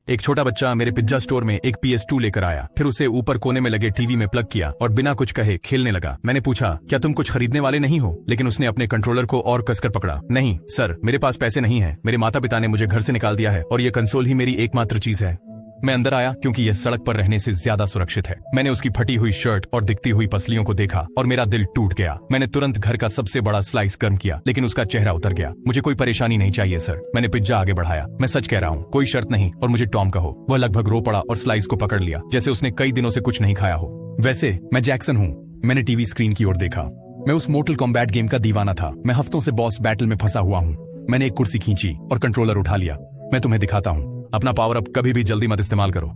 एक छोटा बच्चा मेरे पिज्जा स्टोर में एक PS2 लेकर आया, फिर उसे ऊपर कोने में लगे टीवी में प्लग किया और बिना कुछ कहे खेलने लगा। मैंने पूछा, क्या तुम कुछ खरीदने वाले नहीं हो? लेकिन उसने अपने कंट्रोलर को और कसकर पकड़ा। नहीं सर, मेरे पास पैसे नहीं है। मेरे माता पिता ने मुझे घर से निकाल दिया है और ये कंसोल ही मेरी एकमात्र चीज है। मैं अंदर आया क्योंकि यह सड़क पर रहने से ज्यादा सुरक्षित है। मैंने उसकी फटी हुई शर्ट और दिखती हुई पसलियों को देखा और मेरा दिल टूट गया। मैंने तुरंत घर का सबसे बड़ा स्लाइस गर्म किया, लेकिन उसका चेहरा उतर गया। मुझे कोई परेशानी नहीं चाहिए सर। मैंने पिज्जा आगे बढ़ाया। मैं सच कह रहा हूँ, कोई शर्त नहीं और मुझे टॉम कहो। वह लगभग रो पड़ा और स्लाइस को पकड़ लिया जैसे उसने कई दिनों से कुछ नहीं खाया हो। वैसे मैं जैक्सन हूँ। मैंने टीवी स्क्रीन की ओर देखा। मैं उस मोर्टल कॉम्बैट गेम का दीवाना था। मैं हफ्तों से बॉस बैटल में फंसा हुआ हूँ। मैंने एक कुर्सी खींची और कंट्रोलर उठा लिया। मैं तुम्हें दिखाता हूँ। अपना पावर अप कभी भी जल्दी मत इस्तेमाल करो।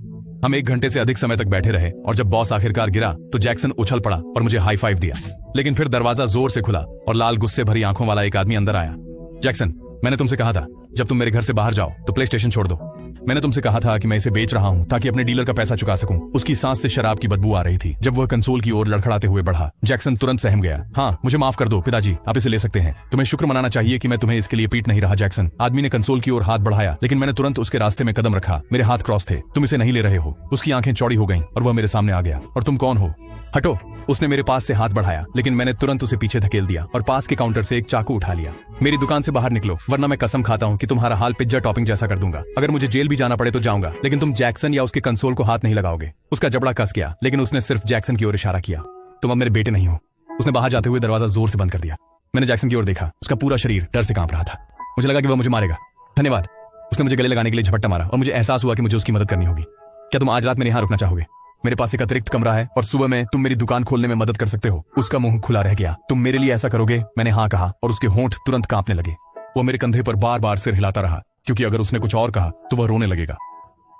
हम 1 घंटे से अधिक समय तक बैठे रहे और जब बॉस आखिरकार गिरा तो जैक्सन उछल पड़ा और मुझे हाई फाइव दिया। लेकिन फिर दरवाजा जोर से खुला और लाल गुस्से भरी आंखों वाला एक आदमी अंदर आया। जैक्सन, मैंने तुमसे कहा था जब तुम मेरे घर से बाहर जाओ तो प्ले स्टेशन छोड़ दो। मैंने तुमसे कहा था कि मैं इसे बेच रहा हूं ताकि अपने डीलर का पैसा चुका सकूं। उसकी सांस से शराब की बदबू आ रही थी जब वह कंसोल की ओर लड़खड़ाते हुए बढ़ा। जैक्सन तुरंत सहम गया। हाँ, मुझे माफ कर दो पिताजी, आप इसे ले सकते हैं। तुम्हें शुक्र मनाना चाहिए कि मैं तुम्हें इसके लिए पीट नहीं रहा। जैक्सन, आदमी ने कंसोल की ओर हाथ बढ़ाया, लेकिन मैंने तुरंत उसके रास्ते में कदम रखा। मेरे हाथ क्रॉस थे। तुम इसे नहीं ले रहे हो। उसकी आंखें चौड़ी हो गईं और वह मेरे सामने आ गया। और तुम कौन हो? हटो। उसने मेरे पास से हाथ बढ़ाया, लेकिन मैंने तुरंत उसे पीछे धकेल दिया और पास के काउंटर से एक चाकू उठा लिया। मेरी दुकान से बाहर निकलो, वरना मैं कसम खाता हूँ कि तुम्हारा हाल पिज्जा टॉपिंग जैसा कर दूंगा। अगर मुझे जेल भी जाना पड़े तो जाऊंगा, लेकिन तुम जैक्सन या उसके कंसोल को हाथ नहीं लगाओगे। उसका जबड़ा कस गया, लेकिन उसने सिर्फ जैक्सन की ओर इशारा किया। तुम अब मेरे बेटे नहीं हो। उसने बाहर जाते हुए दरवाजा जोर से बंद कर दिया। मैंने जैक्सन की ओर देखा। उसका पूरा शरीर डर से कांप रहा था। मुझे लगा कि वह मुझे मारेगा। धन्यवाद। उसने मुझे गले लगाने के लिए झपट्टा मारा और मुझे एहसास हुआ कि मुझे उसकी मदद करनी होगी। क्या तुम आज रात मेरे यहाँ रुकना चाहोगे? मेरे पास एक अतिरिक्त कमरा है और सुबह में तुम मेरी दुकान खोलने में मदद कर सकते हो। उसका मुंह खुला रह गया। तुम मेरे लिए ऐसा करोगे? मैंने हाँ कहा और उसके होंठ तुरंत कांपने लगे। वो मेरे कंधे पर बार बार सिर हिलाता रहा, क्योंकि अगर उसने कुछ और कहा तो वह रोने लगेगा।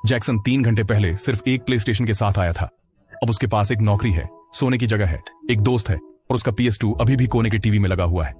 जैक्सन 3 घंटे पहले सिर्फ एक प्ले स्टेशन के साथ आया था। अब उसके पास एक नौकरी है, सोने की जगह है, एक दोस्त है और उसका PS2 अभी भी कोने के टीवी में लगा हुआ है।